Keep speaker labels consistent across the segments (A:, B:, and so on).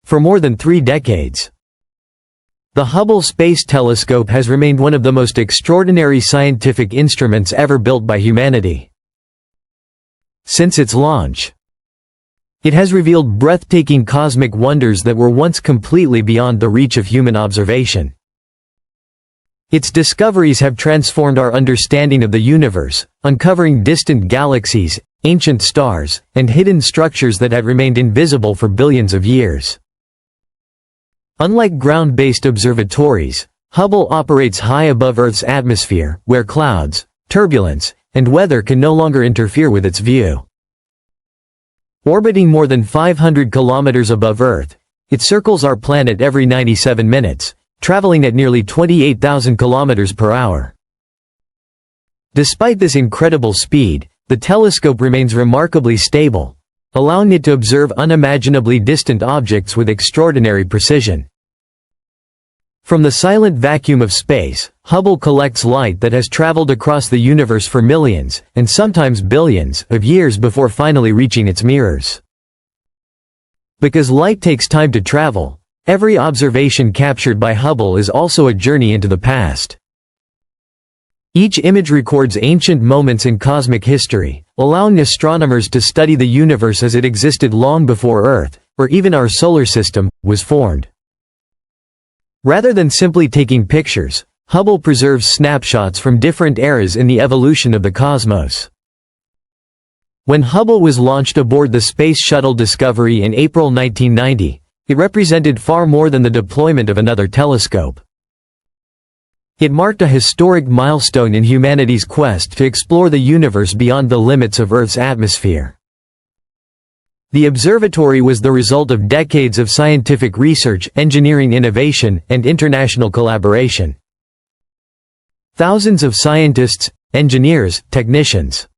A: for more than 3 decades. The Hubble Space Telescope has remained one of the most extraordinary scientific instruments ever built by humanity. Since its launch, it has revealed breathtaking cosmic wonders that were once completely beyond the reach of human observation. Its discoveries have transformed our understanding of the universe, uncovering distant galaxies, ancient stars, and hidden structures that had remained invisible for billions of years. Unlike ground-based observatories, Hubble operates high above Earth's atmosphere, where clouds, turbulence, and weather can no longer interfere with its view. Orbiting more than 500 kilometers above Earth, it circles our planet every 97 minutes, traveling at nearly 28,000 kilometers per hour. Despite this incredible speed, the telescope remains remarkably stable, allowing it to observe unimaginably distant objects with extraordinary precision. From the silent vacuum of space, Hubble collects light that has traveled across the universe for millions, and sometimes billions, of years before finally reaching its mirrors. Because light takes time to travel, every observation captured by Hubble is also a journey into the past. Each image records ancient moments in cosmic history, allowing astronomers to study the universe as it existed long before Earth, or even our solar system, was formed. Rather than simply taking pictures, Hubble preserves snapshots from different eras in the evolution of the cosmos. When Hubble was launched aboard the Space Shuttle Discovery in April 1990, it represented far more than the deployment of another telescope. It marked a historic milestone in humanity's quest to explore the universe beyond the limits of Earth's atmosphere. The observatory was the result of decades of scientific research, engineering innovation, and international collaboration. Thousands of scientists, engineers, technicians,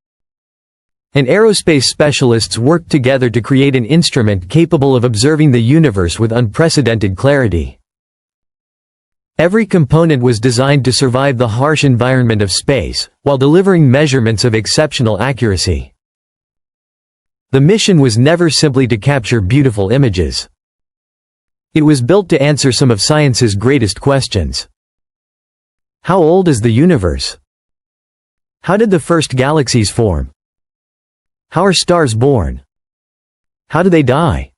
A: and aerospace specialists worked together to create an instrument capable of observing the universe with unprecedented clarity. Every component was designed to survive the harsh environment of space, while delivering measurements of exceptional accuracy. The mission was never simply to capture beautiful images. It was built to answer some of science's greatest questions. How old is the universe? How did the first galaxies form? How are stars born? How do they die?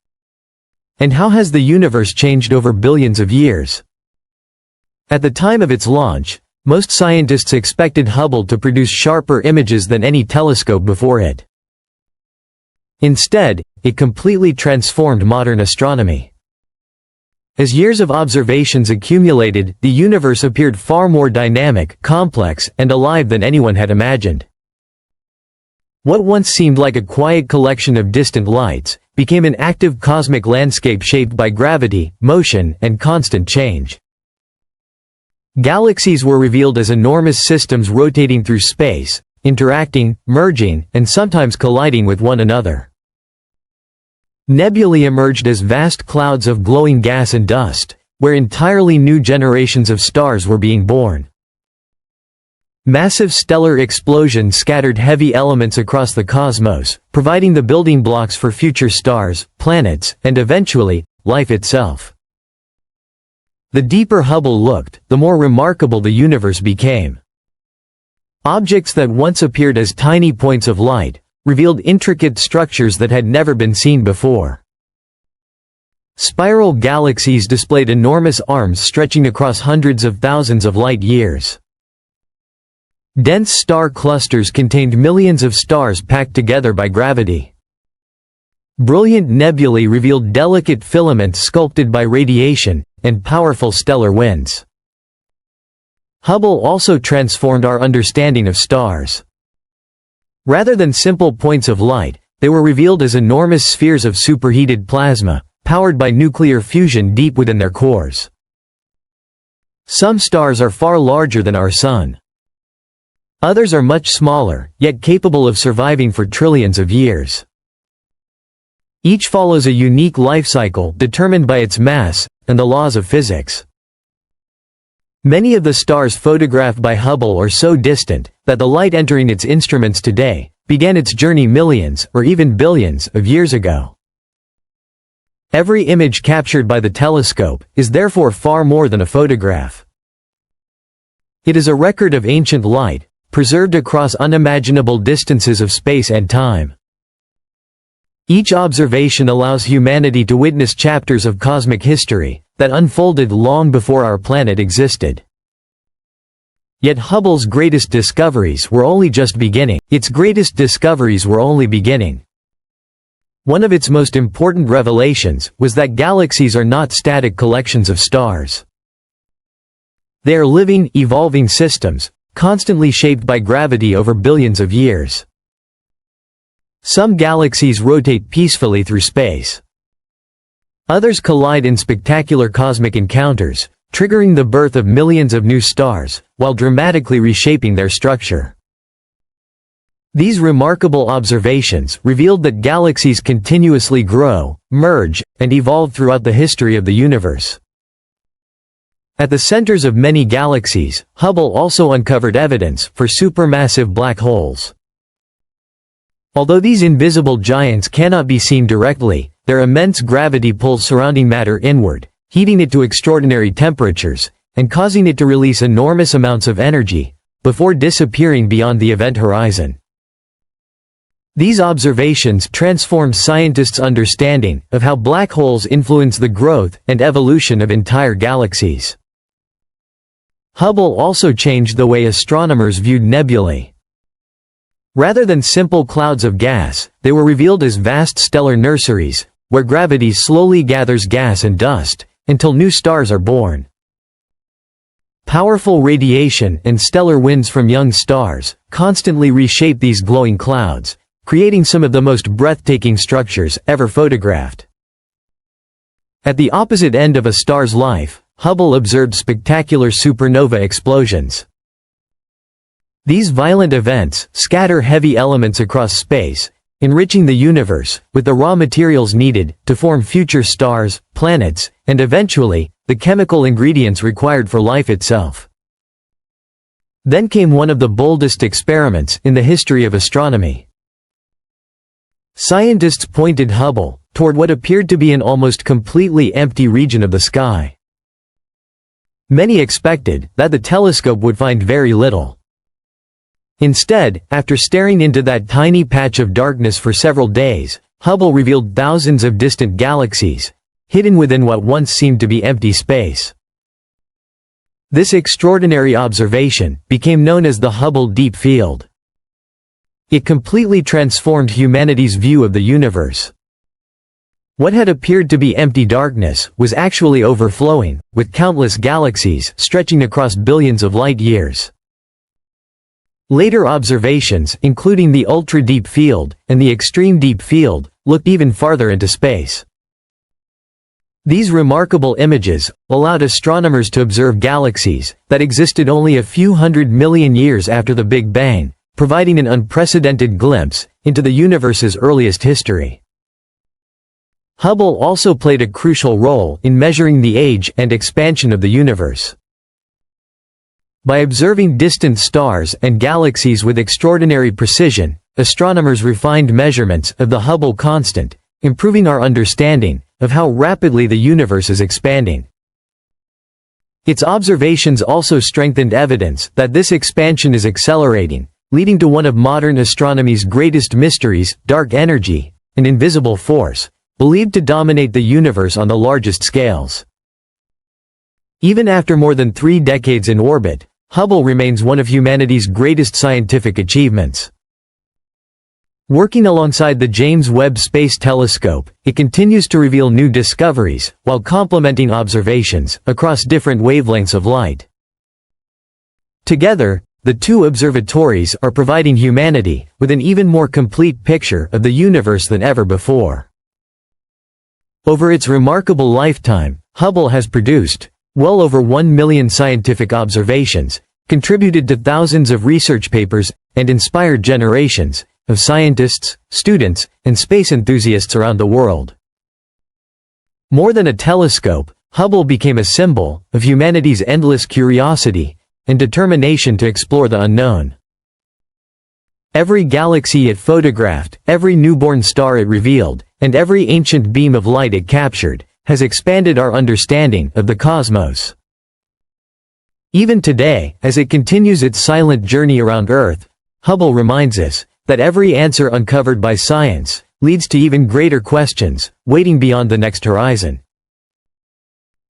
A: And how has the universe changed over billions of years? At the time of its launch, most scientists expected Hubble to produce sharper images than any telescope before it. Instead, it completely transformed modern astronomy. As years of observations accumulated, the universe appeared far more dynamic, complex, and alive than anyone had imagined. What once seemed like a quiet collection of distant lights, became an active cosmic landscape shaped by gravity, motion, and constant change. Galaxies were revealed as enormous systems rotating through space, interacting, merging, and sometimes colliding with one another. Nebulae emerged as vast clouds of glowing gas and dust, where entirely new generations of stars were being born. Massive stellar explosions scattered heavy elements across the cosmos, providing the building blocks for future stars, planets, and eventually, life itself. The deeper Hubble looked, the more remarkable the universe became. Objects that once appeared as tiny points of light, revealed intricate structures that had never been seen before. Spiral galaxies displayed enormous arms stretching across hundreds of thousands of light years. Dense star clusters contained millions of stars packed together by gravity. Brilliant nebulae revealed delicate filaments sculpted by radiation, and powerful stellar winds. Hubble also transformed our understanding of stars. Rather than simple points of light, they were revealed as enormous spheres of superheated plasma, powered by nuclear fusion deep within their cores. Some stars are far larger than our Sun. Others are much smaller, yet capable of surviving for trillions of years. Each follows a unique life cycle determined by its mass and the laws of physics. Many of the stars photographed by Hubble are so distant that the light entering its instruments today began its journey millions or even billions of years ago. Every image captured by the telescope is therefore far more than a photograph. It is a record of ancient light, preserved across unimaginable distances of space and time. Each observation allows humanity to witness chapters of cosmic history that unfolded long before our planet existed. Yet Hubble's greatest discoveries were only just beginning. One of its most important revelations was that galaxies are not static collections of stars. They are living, evolving systems, constantly shaped by gravity over billions of years. Some galaxies rotate peacefully through space. Others collide in spectacular cosmic encounters, triggering the birth of millions of new stars, while dramatically reshaping their structure. These remarkable observations revealed that galaxies continuously grow, merge, and evolve throughout the history of the universe. At the centers of many galaxies, Hubble also uncovered evidence for supermassive black holes. Although these invisible giants cannot be seen directly, their immense gravity pulls surrounding matter inward, heating it to extraordinary temperatures, and causing it to release enormous amounts of energy, before disappearing beyond the event horizon. These observations transformed scientists' understanding of how black holes influence the growth and evolution of entire galaxies. Hubble also changed the way astronomers viewed nebulae. Rather than simple clouds of gas, they were revealed as vast stellar nurseries, where gravity slowly gathers gas and dust, until new stars are born. Powerful radiation and stellar winds from young stars constantly reshape these glowing clouds, creating some of the most breathtaking structures ever photographed. At the opposite end of a star's life, Hubble observed spectacular supernova explosions. These violent events scatter heavy elements across space, enriching the universe with the raw materials needed to form future stars, planets, and eventually, the chemical ingredients required for life itself. Then came one of the boldest experiments in the history of astronomy. Scientists pointed Hubble toward what appeared to be an almost completely empty region of the sky. Many expected that the telescope would find very little. Instead, after staring into that tiny patch of darkness for several days, Hubble revealed thousands of distant galaxies, hidden within what once seemed to be empty space. This extraordinary observation became known as the Hubble Deep Field. It completely transformed humanity's view of the universe. What had appeared to be empty darkness was actually overflowing, with countless galaxies stretching across billions of light years. Later observations, including the ultra-deep field and the extreme deep field, looked even farther into space. These remarkable images allowed astronomers to observe galaxies that existed only a few 100 million years after the Big Bang, providing an unprecedented glimpse into the universe's earliest history. Hubble also played a crucial role in measuring the age and expansion of the universe. By observing distant stars and galaxies with extraordinary precision, astronomers refined measurements of the Hubble constant, improving our understanding of how rapidly the universe is expanding. Its observations also strengthened evidence that this expansion is accelerating, leading to one of modern astronomy's greatest mysteries, dark energy, an invisible force, believed to dominate the universe on the largest scales. Even after more than 3 decades in orbit, Hubble remains one of humanity's greatest scientific achievements. Working alongside the James Webb Space Telescope, it continues to reveal new discoveries, while complementing observations across different wavelengths of light. Together, the two observatories are providing humanity with an even more complete picture of the universe than ever before. Over its remarkable lifetime, Hubble has produced well over 1 million scientific observations, contributed to thousands of research papers, and inspired generations of scientists, students, and space enthusiasts around the world. More than a telescope, Hubble became a symbol of humanity's endless curiosity and determination to explore the unknown. Every galaxy it photographed, every newborn star it revealed, and every ancient beam of light it captured has expanded our understanding of the cosmos. Even today, as it continues its silent journey around Earth, Hubble reminds us that every answer uncovered by science leads to even greater questions waiting beyond the next horizon.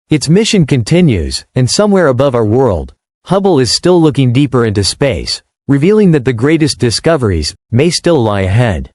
A: Its mission continues, and somewhere above our world, Hubble is still looking deeper into space, revealing that the greatest discoveries may still lie ahead.